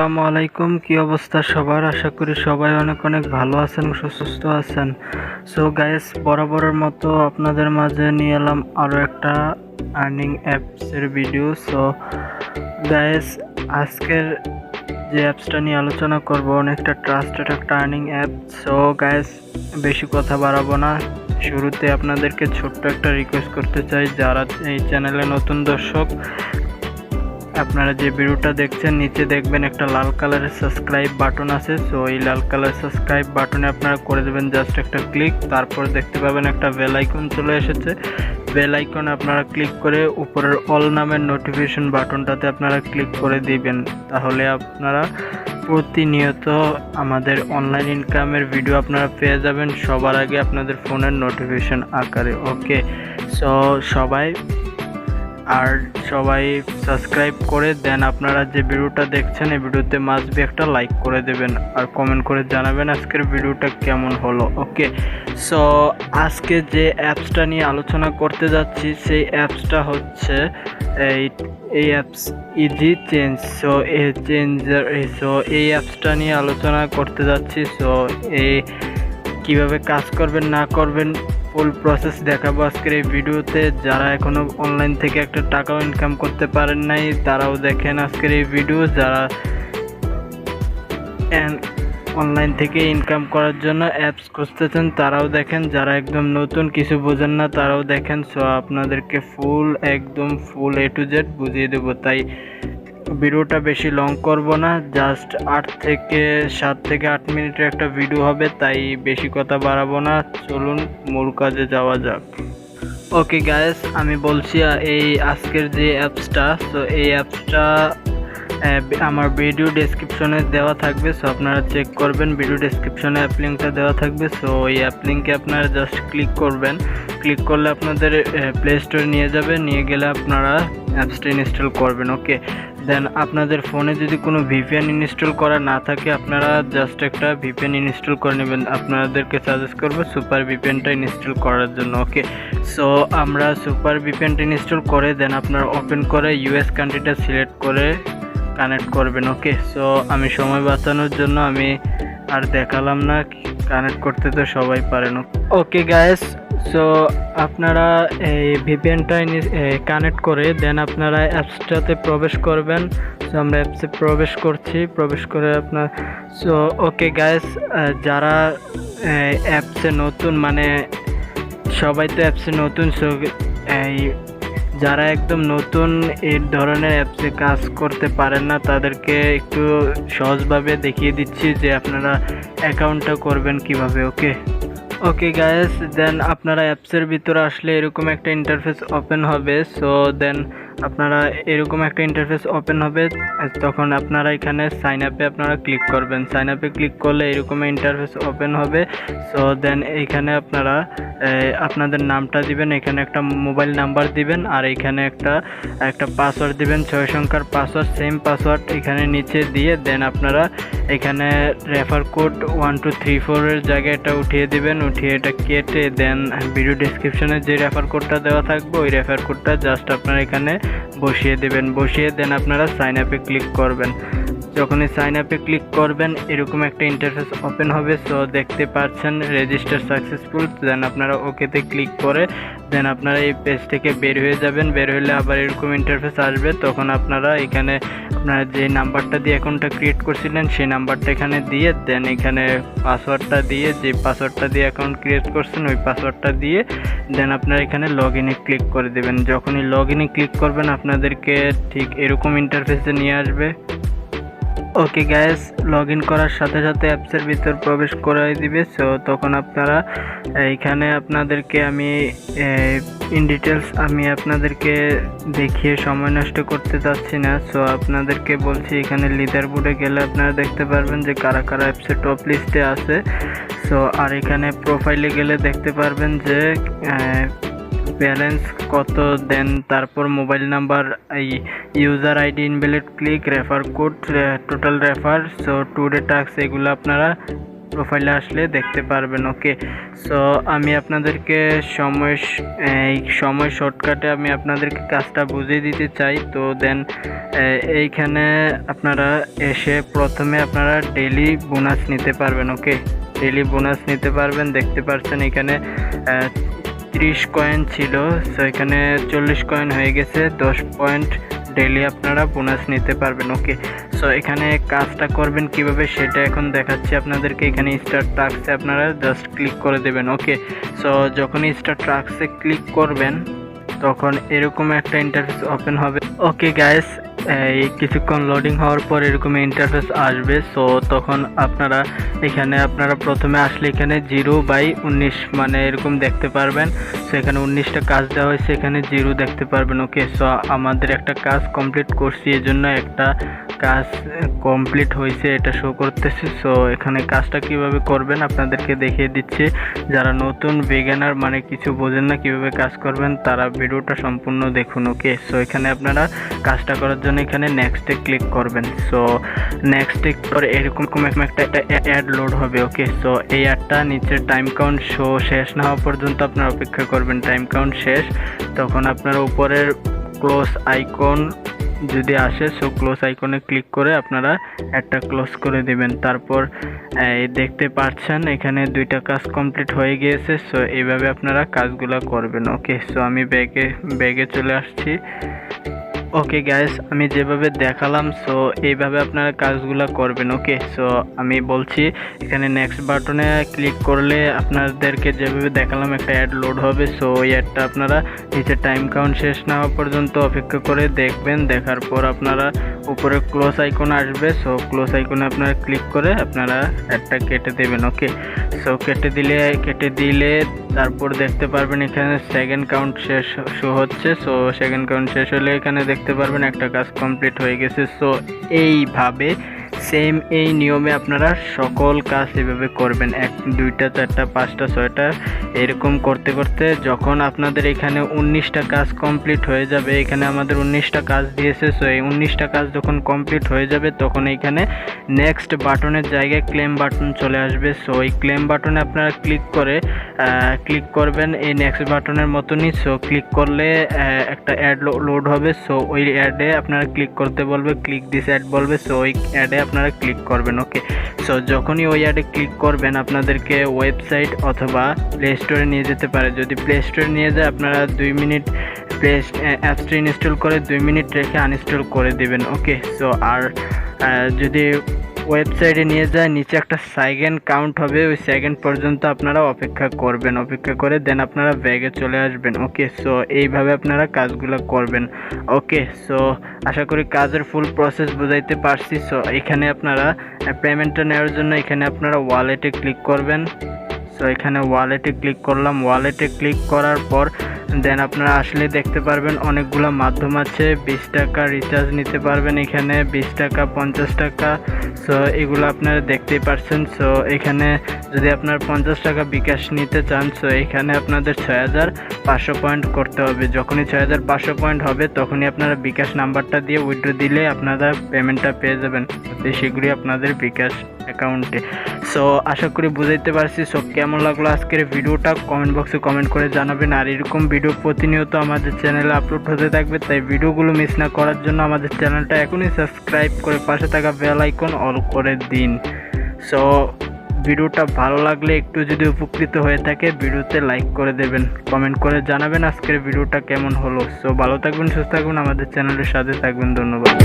আসসালামু আলাইকুম, কি অবস্থা সবার? আশা করি সবাই অনেক অনেক ভালো আছেন, সুস্থ আছেন। সো গাইস, বরাবরের মতো আপনাদের মাঝে নিয়ে এলাম আরও একটা আর্নিং অ্যাপসের ভিডিও। সো গাইস, আজকের যে অ্যাপসটা নিয়ে আলোচনা করব অনেকটা ট্রাস্টেড একটা আর্নিং অ্যাপ। সো গাইস, বেশি কথা বাড়াবো না, শুরুতে আপনাদেরকে ছোট্ট একটা রিকোয়েস্ট করতে চাই, যারা এই চ্যানেলে নতুন দর্শক, আপনারা যে ভিডিওটা দেখছেন নিচে দেখবেন একটা লাল কালারের সাবস্ক্রাইব বাটন আছে। সো এই লাল কালার সাবস্ক্রাইব বাটনে আপনারা করে দেবেন জাস্ট একটা ক্লিক। তারপর দেখতে পাবেন একটা বেল আইকন চলে এসেছে। বেল আইকনে আপনারা ক্লিক করে উপরের অল নামের নোটিফিকেশন বাটনটাতে আপনারা ক্লিক করে দিবেন। তাহলে আপনারা প্রতিনিয়ত আমাদের অনলাইন ইনকামের ভিডিও আপনারা পেয়ে যাবেন সবার আগে আপনাদের ফোনের নোটিফিকেশন আকারে। ওকে, সো সবাই সাবস্ক্রাইব করে দেন। আপনারা যে ভিডিওটা দেখছেন এই ভিডিওতে মাস্ট বি একটা লাইক করে দেবেন আর কমেন্ট করে জানাবেন আজকের ভিডিওটা কেমন হলো। ওকে, সো আজকে যে অ্যাপসটা নিয়ে আলোচনা করতে যাচ্ছি সেই অ্যাপসটা হচ্ছে এই অ্যাপস ইজি চেঞ্জ। সো এই অ্যাপসটা নিয়ে আলোচনা করতে যাচ্ছি। সো কীভাবে কাজ করবেন না করবেন ফুল প্রসেস দেখাবো আজকের এই ভিডিওতে। যারা এখনও অনলাইন থেকে একটা টাকাও ইনকাম করতে পারেন নাই তারাও দেখেন আজকের এই ভিডিও। যারা অনলাইন থেকে ইনকাম করার জন্য অ্যাপস খুঁজতেছেন তারাও দেখেন, যারা একদম নতুন কিছু বোঝেন না তারাও দেখেন। সো আপনাদেরকে একদম ফুল A to Z বুঝিয়ে দেবো, তাই ভিডিওটা বেশি লং করব না, জাস্ট 7 থেকে 8 মিনিটের একটা ভিডিও হবে, তাই বেশি কথা বাড়াবো না। চলুন মূল কাজে যাওয়া যাক। ওকে গাইস, আমি বলছি এই আজকের যে অ্যাপসটা, সো এই অ্যাপসটা আমার ভিডিও ডেসক্রিপশনে দেওয়া থাকবে। সো আপনারা চেক করবেন, ভিডিও ডেসক্রিপশনে অ্যাপ লিঙ্কটা দেওয়া থাকবে। সো এই অ্যাপ লিঙ্কে আপনারা জাস্ট ক্লিক করবেন। ক্লিক করলে আপনাদের প্লে স্টোরে নিয়ে যাবে, নিয়ে গেলে আপনারা অ্যাপসটা ইনস্টল করবেন। ওকে, দেন আপনাদের ফোনে যদি কোনো ভিপিএন ইনস্টল করা না থাকে আপনারা জাস্ট একটা ভিপিএন ইনস্টল করে নেবেন। আপনাদেরকে সাজেস্ট করবো সুপার ভিপিএনটা ইনস্টল করার জন্য। ওকে, সো আমরা সুপার ভিপিএনটা ইনস্টল করে দেন আপনারা ওপেন করে ইউএস কান্ট্রিটা সিলেক্ট করে কানেক্ট করবেন। ওকে, সো আমি সময় বাঁচানোর জন্য আমি আর দেখালাম না, কানেক্ট করতে তো সবাই পারেন। ওকে গাইস, সো আপনারা এই ভিপিএনটা কানেক্ট করে দেন আপনারা অ্যাপসটাতে প্রবেশ করবেন। সো আমরা অ্যাপসে প্রবেশ করে আপনার সো ওকে গাইস, যারা অ্যাপসে নতুন, মানে সবাই তো অ্যাপসে নতুন, সো যারা একদম নতুন এই ধরনের অ্যাপসে কাজ করতে পারেন না তাদেরকে একটু সহজভাবে দেখিয়ে দিচ্ছি যে আপনারা অ্যাকাউন্টটা করবেন কিভাবে। ওকে গাইস, দেন আপনারা অ্যাপসের ভিতরে আসলে এরকম একটা ইন্টারফেস ওপেন হবে। সো দেন আপনারা এরকম একটা ইন্টারফেস ওপেন হবে, তখন আপনারা এখানে সাইন আপে আপনারা ক্লিক করবেন। সাইন আপে ক্লিক করলে এরকম ইন্টারফেস ওপেন হবে। সো দেন এইখানে আপনারা আপনাদের নামটা দিবেন, এখানে একটা মোবাইল নাম্বার দিবেন, আর এখানে একটা পাসওয়ার্ড দিবেন, 6 সংখ্যার পাসওয়ার্ড, সেম পাসওয়ার্ড এখানে নিচে দিয়ে দেন আপনারা এখানে রেফার কোড 1234 এর জায়গায় এটা উঠিয়ে দিবেন। উঠিয়ে এটা কেটে দেন ভিডিও ডেসক্রিপশনে যে রেফার কোডটা দেওয়া থাকবে ওই রেফার কোডটা জাস্ট আপনারা এখানে বসিয়ে দেবেন। বসিয়ে দেন আপনারা সাইন আপে ক্লিক করবেন। যখনই সাইন আপে ক্লিক করবেন এরকম একটা ইন্টারফেস ওপেন হবে। সো দেখতে পাচ্ছেন রেজিস্টার সাকসেসফুল। দেন আপনারা ওকেতে ক্লিক করে দেন আপনারা এই পেজ থেকে বের হয়ে যাবেন। বের হলে আবার এরকম ইন্টারফেস আসবে, তখন আপনারা এখানে আপনারা যে নাম্বারটা দিয়ে অ্যাকাউন্টটা ক্রিয়েট করছিলেন সেই নাম্বারটা এখানে দিয়ে দেন এখানে পাসওয়ার্ডটা দিয়ে, যে পাসওয়ার্ডটা দিয়ে অ্যাকাউন্ট ক্রিয়েট করছেন ওই পাসওয়ার্ডটা দিয়ে দেন আপনারা এখানে লগ ইনে ক্লিক করে দেবেন। যখনই লগ ইনে ক্লিক করবেন আপনাদেরকে ঠিক এরকম ইন্টারফেসে নিয়ে আসবে। ওকে গাইস, লগ ইন করার সাথে সাথে অ্যাপসের ভিতর প্রবেশ করাই দিবে। সো তখন আপনারা এইখানে আপনাদেরকে আমি ইন ডিটেলস আমি আপনাদেরকে দেখিয়ে সময় নষ্ট করতে চাচ্ছি না। সো আপনাদেরকে বলছি এখানে লিডার বোর্ডে গেলে আপনারা দেখতে পারবেন যে কারা কারা অ্যাপসের টপ লিস্টে আছে। সো আর এখানে প্রোফাইলে গেলে দেখতে পারবেন যে ব্যালেন্স কত দেন, তারপর mobile number, user ID, invalid click, refer code, total refer, so today task, এগুলো আপনারা প্রোফাইলে আসলে দেখতে পারবেন। ওকে, সো আমি আপনাদেরকে এই সময় শর্টকাটে আমি আপনাদেরকে কাজটা বুঝিয়ে দিতে চাই। তো দেন এইখানে আপনারা এসে প্রথমে আপনারা ডেইলি বোনাস নিতে পারবেন। ওকে, ডেইলি বোনাস নিতে পারবেন। দেখতে পাচ্ছেন এখানে 30 কয়েন ছিল, সো এখানে 40 কয়েন হয়ে গেছে। 10 পয়েন্ট ডেইলি আপনারা বোনাস নিতে পারবেন। ওকে, সো এখানে কাজটা করবেন কিভাবে সেটা এখন দেখাচ্ছি আপনাদেরকে। এখানে স্টার্ট টাস্কে আপনারা জাস্ট ক্লিক করে দেবেন। ওকে, সো যখনই স্টার্ট টাস্কে ক্লিক করবেন তখন এরকম একটা ইন্টারফেস ওপেন হবে। ওকে গাইস, এই কিছুক্ষণ লোডিং হওয়ার পর এরকম ইন্টারফেস আসবে। সো তখন আপনারা প্রথমে আসলে এখানে 0/19 মানে এরকম দেখতে পারবেন। সো এখানে 19টা কাজ দেওয়া হয়েছে, এখানে 0 দেখতে পারবেন। ওকে, সো আমাদের একটা কাজ কমপ্লিট করছি, এই জন্য একটা কাজ কমপ্লিট হয়েছে এটা শো করতেছে। সো এখানে কাজটা কিভাবে করবেন আপনাদেরকে দেখিয়ে দিচ্ছি। যারা নতুন বিগিনার মানে কিছু বোঝেন না কিভাবে কাজ করবেন, তারা ভিডিওটা সম্পূর্ণ দেখুন। ওকে, সো এখানে আপনারা কাজটা করার জন্য এখানে নেক্সটে ক্লিক করবেন। সো নেক্সটে পরে এরকম একটা অ্যাড লোড হবে। ওকে, সো এই অ্যাডটা নিচের টাইম কাউন্ট শেষ না হওয়া পর্যন্ত আপনারা অপেক্ষা করবেন। টাইম কাউন্ট শেষ, তখন আপনারা উপরের ক্লোজ আইকন যদি আসে, সো ক্লোজ আইকনে ক্লিক করে আপনারা একটা ক্লোজ করে দিবেন। তারপর দেখতে পাচ্ছেন এখানে 2টা কাজ কমপ্লিট হয়ে গিয়েছে। সো এইভাবে আপনারা কাজগুলো করবেন। ওকে, সো আমি ব্যাগে চলে আসছি। ওকে গাইস, আমি যেভাবে দেখালাম সো এইভাবে আপনারা কাজগুলো করবেন। ওকে, সো আমি বলছি এখানে নেক্সট বাটনে ক্লিক করলে আপনাদেরকে যেভাবে দেখালাম একটা অ্যাড লোড হবে। সো ওই অ্যাডটা আপনারা নিচে টাইম কাউন্ট শেষ না হওয়া পর্যন্ত অপেক্ষা করে দেখবেন। দেখার পর আপনারা উপরে ক্লোজ আইকন আসবে। সো ক্লোজ আইকনে আপনারা ক্লিক করে আপনারা অ্যাডটা কেটে দেবেন। ওকে, সো কেটে দিলে তারপর দেখতে পারবেন এখানে সেকেন্ড কাউন্ট শেষ শো হচ্ছে। সো সেকেন্ড কাউন্ট শেষ হলে এখানে দেখতে পারবেন একটা কাজ কমপ্লিট হয়ে গেছে। সো এইভাবে সেম এই নিয়মে আপনারা সকল কাজ এভাবে করবেন। 1, 2টা, 4টা, 5টা, 6টা এরকম করতে করতে যখন আপনাদের এখানে 19টা কাজ কমপ্লিট হয়ে যাবে, এখানে আমাদের 19টা কাজ দিয়েছে। সো এই 19টা কাজ যখন কমপ্লিট হয়ে যাবে তখন এখানে নেক্সট বাটনের জায়গায় ক্লেম বাটন চলে আসবে। সো এই ক্লেম বাটনে আপনারা ক্লিক করবেন এই নেক্সট বাটনের মতনই। সো ক্লিক করলে একটা অ্যাড লোড হবে। সো ওই অ্যাডে আপনারা ক্লিক করতে বলবে, ক্লিক দিস অ্যাড বলবে। সো ওই অ্যাডে আপনারা ক্লিক করবেন। ওকে, সো যখনই ওই অ্যাডে ক্লিক করবেন আপনাদেরকে ওয়েবসাইট অথবা প্লে স্টোরে নিয়ে যেতে পারে। যদি প্লে স্টোরে নিয়ে যায় আপনারা 2 মিনিট অ্যাপসটি ইনস্টল করে 2 মিনিট রেখে আনইনস্টল করে দিবেন। ওকে, সো আর যদি ওয়েবসাইটে নিয়ে যায় নিচে একটা সেকেন্ড কাউন্ট হবে, ওই সেকেন্ড পর্যন্ত আপনারা অপেক্ষা করবেন। অপেক্ষা করে দেন আপনারা ব্যাগে চলে আসবেন। ওকে, সো এইভাবে আপনারা কাজগুলো করবেন। ওকে, সো আশা করি কাজের ফুল প্রসেস বুঝাইতে পারছি। সো এখানে আপনারা পেমেন্টটা নেওয়ার জন্য এখানে আপনারা ওয়ালেটে ক্লিক করবেন। সো এখানে ওয়ালেটে ক্লিক করলাম। ওয়ালেটে ক্লিক করার পর দেন আপনারা আসলে দেখতে পারবেন অনেকগুলো মাধ্যম আছে। 20 টাকা রিচার্জ নিতে পারবেন, এখানে 20 টাকা, 50 টাকা। সো এগুলো আপনারা দেখতেই পাচ্ছেন। সো এখানে যদি আপনার 50 টাকা বিকাশ নিতে চান, সো এখানে আপনাদের 6500 পয়েন্ট করতে হবে। যখনই 6500 পয়েন্ট হবে তখনই আপনারা বিকাশ নাম্বারটা দিয়ে উইথড্র দিলে আপনারা পেমেন্টটা পেয়ে যাবেন সেগুলি আপনাদের বিকাশ অ্যাকাউন্টে। সো আশা করি বুঝাইতে পারছি। সো কেমন লাগলো আজকের ভিডিওটা কমেন্ট বক্সে কমেন্ট করে জানাবেন। আর এরকম ভিডিও প্রতিনিয়ত আমাদের চ্যানেলে আপলোড হতে থাকবে, তাই ভিডিওগুলো মিস না করার জন্য আমাদের চ্যানেলটা এখনই সাবস্ক্রাইব করে পাশে থাকা বেল আইকন অল করে দিন। সো ভিডিওটা ভালো লাগলে একটু যদি উপকৃত হয়ে থাকে ভিডিওতে লাইক করে দেবেন, কমেন্ট করে জানাবেন আজকের ভিডিওটা কেমন হলো। সো ভালো থাকবেন, সুস্থ থাকবেন, আমাদের চ্যানেলের সাথে থাকবেন। ধন্যবাদ।